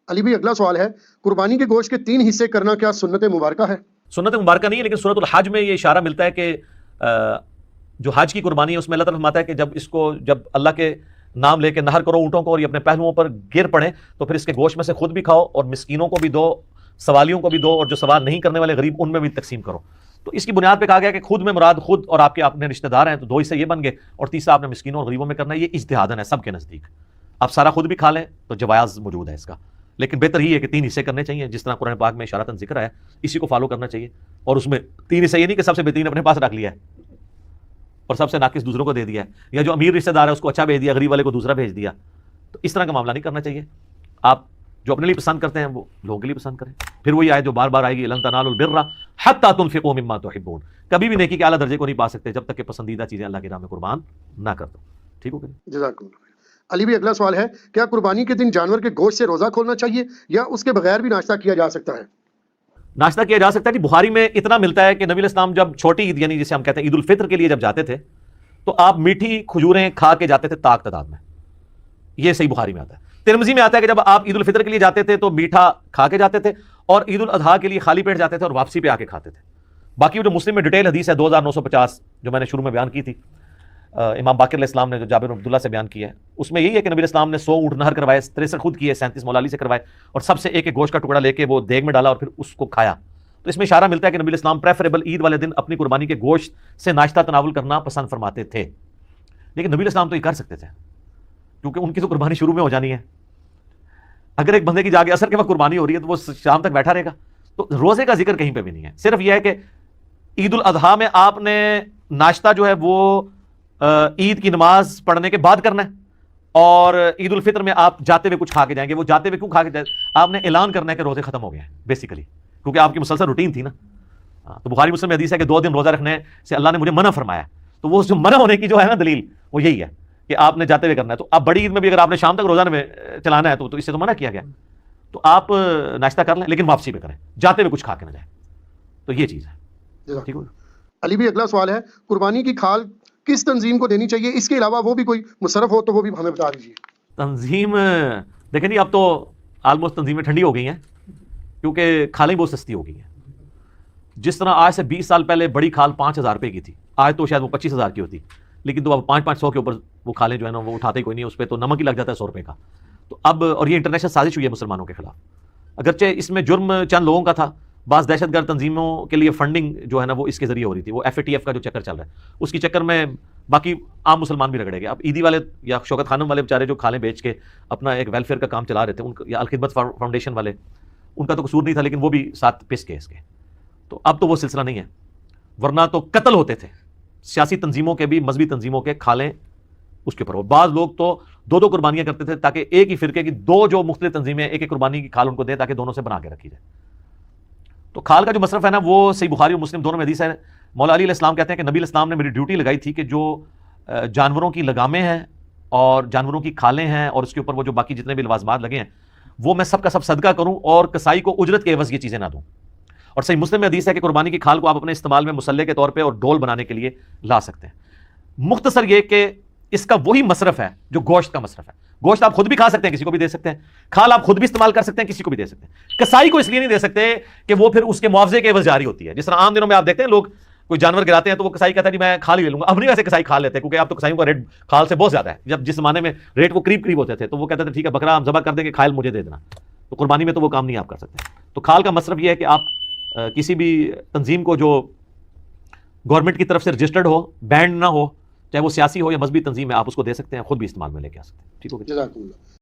علی بھائی اگلا سوال ہے، قربانی کے گوشت کے 3 حصے کرنا کیا سنت مبارکہ ہے؟ سنت مبارکہ نہیں ہے، لیکن سورۃ الحج میں یہ اشارہ ملتا ہے کہ جو حج کی قربانی ہے اس میں اللہ تعالیٰ فرماتا ہے کہ جب اللہ کے نام لے کے نہر کرو اونٹوں کو اور یہ اپنے پہلوؤں پر گر پڑیں تو پھر اس کے گوشت میں سے خود بھی کھاؤ اور مسکینوں کو بھی دو، سوالیوں کو بھی دو، اور جو سوال نہیں کرنے والے غریب ان میں بھی تقسیم کرو۔ تو اس کی بنیاد پہ کہا گیا کہ خود میں مراد خود اور آپ کے اپنے رشتہ دار ہیں، تو 2 حصے یہ بن گئے، اور تیسرا آپ نے مسکینوں اور غریبوں میں کرنا ہے۔ یہ اجتہاداً ہے سب کے نزدیک، آپ سارا خود بھی کھا لیں تو جواز موجود ہے اس کا، لیکن بہتر ہی ہے کہ 3 حصے کرنے چاہیے، جس طرح قرآن پاک میں اشارتاً ذکر ہے، اسی کو فالو کرنا چاہیے۔ اور اس میں 3 حصے یہ نہیں کہ سب سے بہترین اپنے پاس رکھ لیا ہے اور سب سے ناقص دوسروں کو دے دیا ہے، یا جو امیر رشتہ دار ہے اس کو اچھا بھیج دیا، غریب والے کو دوسرا بھیج دیا۔ تو اس طرح کا معاملہ نہیں کرنا چاہیے۔ آپ جو اپنے لیے پسند کرتے ہیں وہ لوگوں کے لیے پسند کریں۔ پھر وہی آیت جو بار بار آئے گی، لن تنالوا البر حتی تنفقوا مما تحبون، کبھی بھی نیکی کے اعلیٰ درجے کو نہیں پا سکتے جب تک کہ پسندیدہ چیزیں اللہ کی راہ میں قربان نہ کر دو۔ ٹھیک ہو گیا؟ جزاک اللہ خیر۔ علی بھائی اگلا سوال ہے، کیا قربانی کے دن جانور کے گوشت سے روزہ کھولنا چاہیے یا اس کے بغیر بھی ناشتہ کیا جا سکتا ہے؟ ناشتہ کیا جا سکتا ہے۔ بخاری میں اتنا ملتا ہے کہ نبی علیہ السلام جب چھوٹی عید یعنی جسے ہم کہتے ہیں عید الفطر کے لیے جب جاتے تھے تو آپ میٹھی کھجوریں کھا کے جاتے تھے طاق تعداد میں، یہ صحیح بخاری میں آتا ہے۔ ترمذی میں آتا ہے کہ جب آپ عید الفطر کے لیے جاتے تھے تو میٹھا کھا کے جاتے تھے، اور عید الاضحیٰ کے لیے خالی پیٹ جاتے تھے اور واپسی پہ آ کے کھاتے تھے۔ باقی جو مسلم میں ڈیٹیل حدیث ہے 2950 جو میں نے شروع میں بیان کی تھی، امام باقر علیہ السلام نے جو جابر بن عبداللہ سے بیان کی ہے، اس میں یہی ہے کہ نبی علیہ السلام نے 100 اونٹ نہر کروائے، 63 خود کیے، 37 مولا علی سے کروائے، اور سب سے ایک ایک گوشت کا ٹکڑا لے کے وہ دیگ میں ڈالا اور پھر اس کو کھایا۔ تو اس میں اشارہ ملتا ہے کہ نبی علیہ السلام پریفریبل عید والے دن اپنی قربانی کے گوشت سے ناشتہ تناول کرنا پسند فرماتے تھے، لیکن نبی علیہ السلام تو یہ کر سکتے تھے کیونکہ ان کی تو قربانی شروع میں ہو جانی ہے۔ اگر ایک بندے کی جا کے عصر کے وقت قربانی ہو رہی ہے تو وہ شام تک بیٹھا رہے گا، تو روزے کا ذکر کہیں پہ بھی نہیں ہے۔ صرف یہ ہے کہ عید الاضحیٰ میں آپ نے ناشتہ جو ہے وہ عید کی نماز پڑھنے کے بعد کرنا ہے، اور عید الفطر میں آپ جاتے ہوئے کچھ کھا کے جائیں گے۔ وہ جاتے ہوئے کیوں کھا کے جائیں؟ آپ نے اعلان کرنا ہے کہ روزے ختم ہو گئے ہیں بیسیکلی، کیونکہ آپ کی مسلسل روٹین تھی نا۔ تو بخاری مسلم میں حدیث ہے کہ 2 دن روزہ رکھنے سے اللہ نے مجھے منع فرمایا، تو وہ جو منع ہونے کی جو ہے نا دلیل وہ یہی ہے کہ آپ نے جاتے ہوئے کرنا ہے۔ تو اب بڑی عید میں بھی اگر آپ نے شام تک روزہ میں چلانا ہے تو اس سے تو منع کیا گیا، تو آپ ناشتہ کر لیں لیکن واپسی پہ کریں، جاتے ہوئے کچھ کھا کے نہ جائیں۔ تو یہ چیز ہے۔ ٹھیک ہو؟ علی بھائی اگلا سوال ہے، قربانی کی کھال کس تنظیم کو دینی چاہیے؟ اس کے علاوہ وہ بھی کوئی مصرف ہو تو وہ بھی ہمیں بتا دیجیے۔ تنظیم دیکھیں جی، اب تو آلموسٹ تنظیمیں ٹھنڈی ہو گئی ہیں کیونکہ کھالیں بہت سستی ہو گئی ہیں۔ جس طرح آج سے 20 سال پہلے بڑی کھال 5000 روپے کی تھی، آج تو شاید وہ 25,000 کی ہوتی، لیکن تو اب 500 کے اوپر وہ کھالیں جو ہے نا وہ اٹھاتے ہی کوئی نہیں، اس پہ تو نمک ہی لگ جاتا ہے 100 روپے کا۔ تو اب اور یہ انٹرنیشنل سازش ہوئی ہے مسلمانوں کے خلاف، اگرچہ اس میں جرم چند لوگوں کا تھا، بعض دہشت گرد تنظیموں کے لیے فنڈنگ جو ہے نا وہ اس کے ذریعے ہو رہی تھی، وہ FATF کا جو چکر چل رہا ہے اس کی چکر میں باقی عام مسلمان بھی رگڑے گئے۔ اب عیدی والے یا شوکت خانم والے بیچارے جو کھالیں بیچ کے اپنا ایک ویلفیئر کا کام چلا رہے تھے، ان یا الخدمت فاؤنڈیشن والے، ان کا تو قصور نہیں تھا لیکن وہ بھی ساتھ پس کے اس کے۔ تو اب تو وہ سلسلہ نہیں ہے، ورنہ تو قتل ہوتے تھے سیاسی تنظیموں کے بھی، مذہبی تنظیموں کے کھالیں اس کے اوپر۔ بعض لوگ تو 2 قربانیاں کرتے تھے تاکہ ایک ہی فرقے کی 2 جو مختلف تنظیمیں ایک قربانی کی کھال ان کو دیں تاکہ دونوں سے بنا کے رکھی جائے۔ تو کھال کا جو مصرف ہے نا وہ صحیح بخاری اور مسلم دونوں میں حدیث ہے، مولا علی علیہ السلام کہتے ہیں کہ نبی علیہ السلام نے میری ڈیوٹی لگائی تھی کہ جو جانوروں کی لگامیں ہیں اور جانوروں کی کھالیں ہیں اور اس کے اوپر وہ جو باقی جتنے بھی لوازمات لگے ہیں وہ میں سب کا سب صدقہ کروں اور کسائی کو اجرت کے عوض یہ چیزیں نہ دوں۔ اور صحیح مسلم میں حدیث ہے کہ قربانی کی کھال کو آپ اپنے استعمال میں مسلح کے طور پہ اور ڈول بنانے کے لیے لا سکتے ہیں۔ مختصر یہ کہ اس کا وہی مصرف ہے جو گوشت کا مصرف ہے۔ گوشت آپ خود بھی کھا سکتے ہیں، کسی کو بھی دے سکتے ہیں، کھال آپ خود بھی استعمال کر سکتے ہیں، کسی کو بھی دے سکتے ہیں۔ کسائی کو اس لیے نہیں دے سکتے کہ وہ پھر اس کے معاوضے کے عوض جاری ہوتی ہے۔ جس طرح عام دنوں میں آپ دیکھتے ہیں لوگ کوئی جانور گراتے ہیں تو وہ کسائی کہتا ہے جی میں کھال ہی لے لوں گا۔ اب نہیں ویسے کسائی کھال لیتے ہیں کیونکہ اب تو کسائیوں کا ریٹ کھال سے بہت زیادہ ہے۔ جب جس زمانے میں ریٹ وہ قریب ہوتے تھے تو وہ کہتے تھے ٹھیک ہے بکرا ہم ذبح کر دیں گے، کھال مجھے دے دینا۔ تو قربانی میں تو وہ کام نہیں آپ کر سکتے۔ تو کھال کا مصرف یہ ہے کہ آپ کسی بھی تنظیم کو جو گورنمنٹ کی طرف سے رجسٹرڈ ہو، بینڈ نہ ہو، چاہے وہ سیاسی ہو یا مذہبی تنظیم ہے، آپ اس کو دے سکتے ہیں، خود بھی استعمال میں لے کے آ سکتے ہیں۔ ٹھیک ہو گیا؟ جزاک اللہ۔